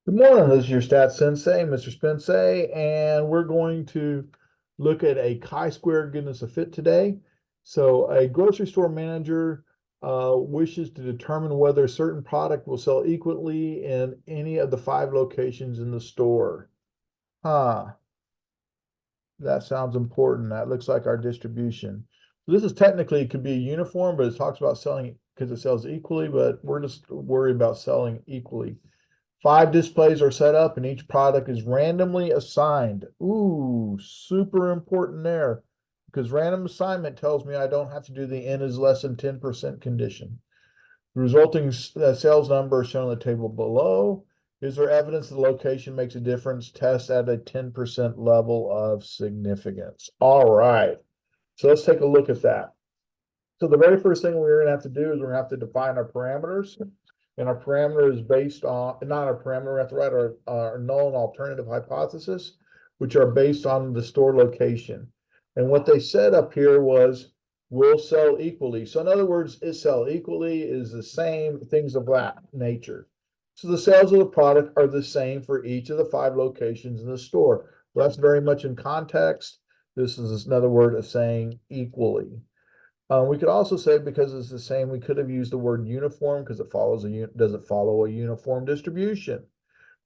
Good morning, this is your Stats Sensei, Mr. Spensei, and we're going to look at a chi-square goodness of fit today. So a grocery store manager wishes to determine whether a certain product will sell equally in any of the 5 locations in the store. Huh, that sounds important. That looks like our distribution. So this is technically, it could be uniform, but it talks about selling because it sells equally, but we're just worried about selling equally. 5 displays are set up and each product is randomly assigned. Ooh, super important there because random assignment tells me I don't have to do the n is less than 10% condition. The resulting sales number is shown on the table below. Is there evidence the location makes a difference? Test at a 10% level of significance. All right, so let's take a look at that. So the very first thing we're going to have to do is we're going to have to define our parameters. And our parameter is based on, not our parameter, we have to write our null and alternative hypothesis, which are based on the store location. And what they said up here was, will sell equally. So in other words, is sell equally, is the same, things of that nature. So the sales of the product are the same for each of the 5 locations in the store. Well, that's very much in context. This is another word of saying equally. We could also say because it's the same, we could have used the word uniform because it follows does it follow a uniform distribution?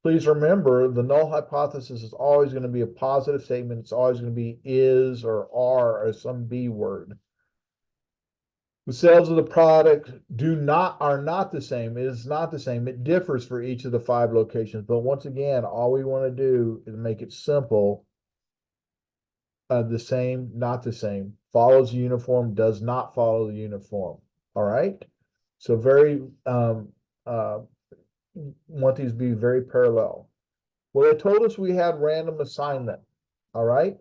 Please remember the null hypothesis is always going to be a positive statement. It's always going to be is or are or some B word. The sales of the product are not the same. It is not the same. It differs for each of the 5 locations. But once again, all we want to do is make it simple. The same, not the same. Follows the uniform, does not follow the uniform. All right. So want these to be very parallel. Well, they told us we had random assignment. All right.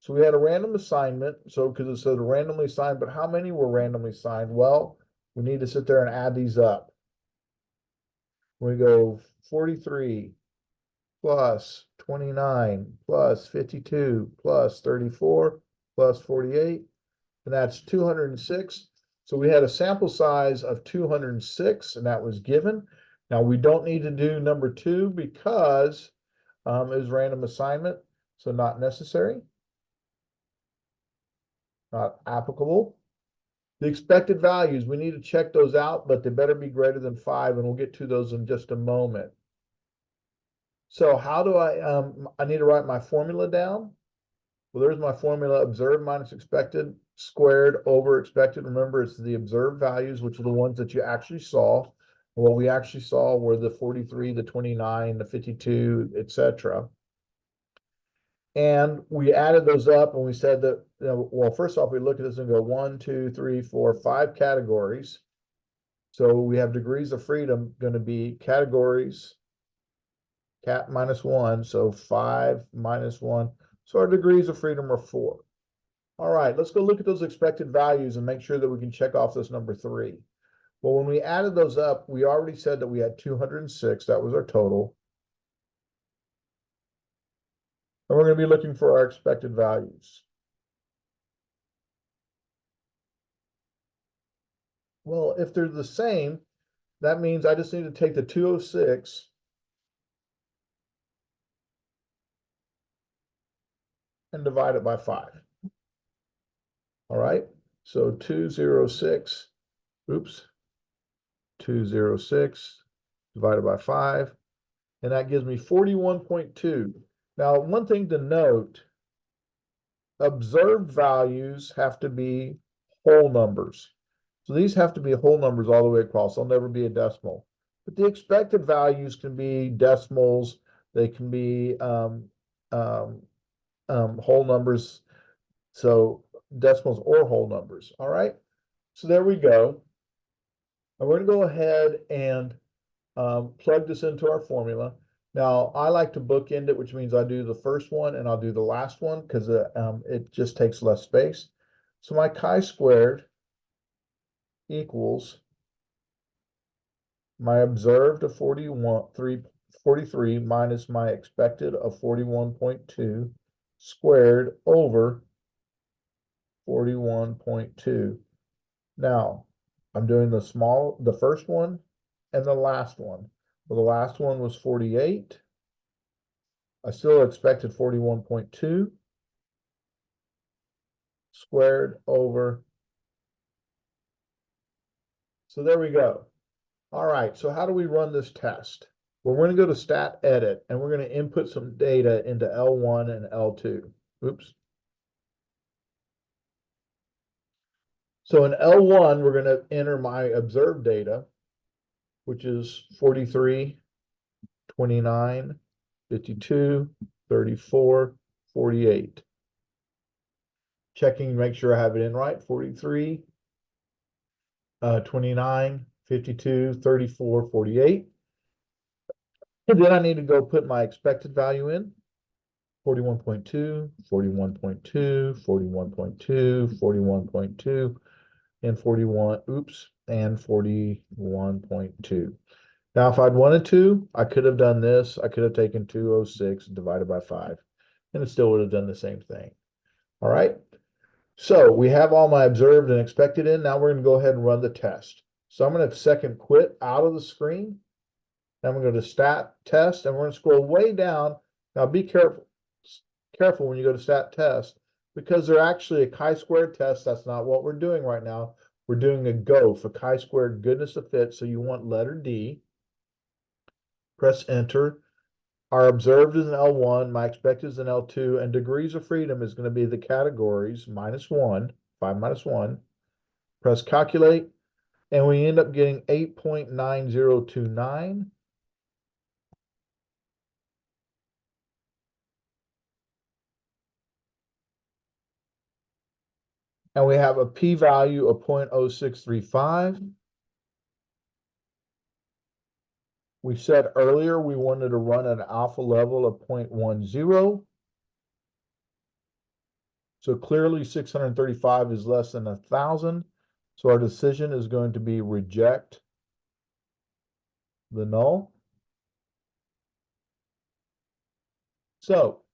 So we had a random assignment. So because it said randomly assigned, but how many were randomly assigned? Well, we need to sit there and add these up. We go 43 plus 29 plus 52 plus 34 plus 48, and that's 206. So we had a sample size of 206, and that was given. Now we don't need to do number 2 because it was random assignment, so not necessary, not applicable. The expected values, we need to check those out, but they better be greater than 5, and we'll get to those in just a moment. So how do I need to write my formula down? Well, there's my formula, observed minus expected squared over expected. Remember, it's the observed values, which are the ones that you actually saw. What we actually saw were the 43, the 29, the 52, etc. And we added those up and we said that, well, first off, we look at this and go 1, 2, 3, 4, 5 categories. So we have degrees of freedom going to be categories, cat minus 1, so 5 minus 1. So our degrees of freedom are 4. All right, let's go look at those expected values and make sure that we can check off this number 3. Well, when we added those up, we already said that we had 206. That was our total. And we're going to be looking for our expected values. Well, if they're the same, that means I just need to take the 206 and divide it by 5. All right, so 206, oops, 206 divided by 5, and that gives me 41.2. Now, one thing to note, observed values have to be whole numbers. So these have to be whole numbers all the way across. They'll never be a decimal. But the expected values can be decimals. They can be whole numbers. So decimals or whole numbers. All right. So there we go. And we're going to go ahead and plug this into our formula. Now, I like to bookend it, which means I do the first one and I'll do the last one because it just takes less space. So my chi-squared equals my observed of 43 minus my expected of 41.2 squared over 41.2. Now, I'm doing the first one and the last one. Well, the last one was 48. I still expected 41.2 squared over. So there we go. All right, so how do we run this test? Well, we're going to go to stat edit and we're going to input some data into L1 and L2. Oops. So in L1, we're going to enter my observed data, which is 43, 29, 52, 34, 48. Checking, make sure I have it in right. 43, 29, 52, 34, 48. And then I need to go put my expected value in. 41.2, 41.2, 41.2, 41.2, and 41, oops, and 41.2. Now, if I'd wanted to, I could have done this. I could have taken 206 divided by 5, and it still would have done the same thing. All right. So we have all my observed and expected in. Now we're going to go ahead and run the test. So I'm going to second quit out of the screen. Now I'm going to go to stat test, and we're going to scroll way down. Now be careful when you go to stat test, because they're actually a chi-squared test. That's not what we're doing right now. We're doing a GOF, a chi-squared goodness of fit. So you want letter D. Press enter. Our observed is an L1, my expected is an L2, and degrees of freedom is going to be the categories -1, 5 minus 1. Press calculate, and we end up getting 8.9029. And we have a p-value of 0.0635. We said earlier we wanted to run at an alpha level of 0.10. So clearly 635 is less than 1,000. So our decision is going to be reject the null. So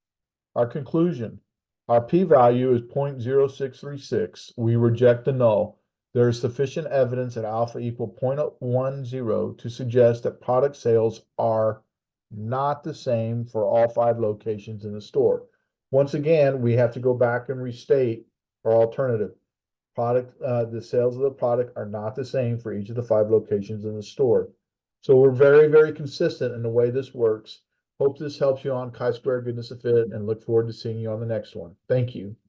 our conclusion, our p-value is 0.0636. We reject the null. There is sufficient evidence at alpha equal 0.10 to suggest that product sales are not the same for all 5 locations in the store. Once again, we have to go back and restate our alternative. The sales of the product are not the same for each of the 5 locations in the store. So we're very, very consistent in the way this works. Hope this helps you on chi-square goodness of fit, and look forward to seeing you on the next one. Thank you.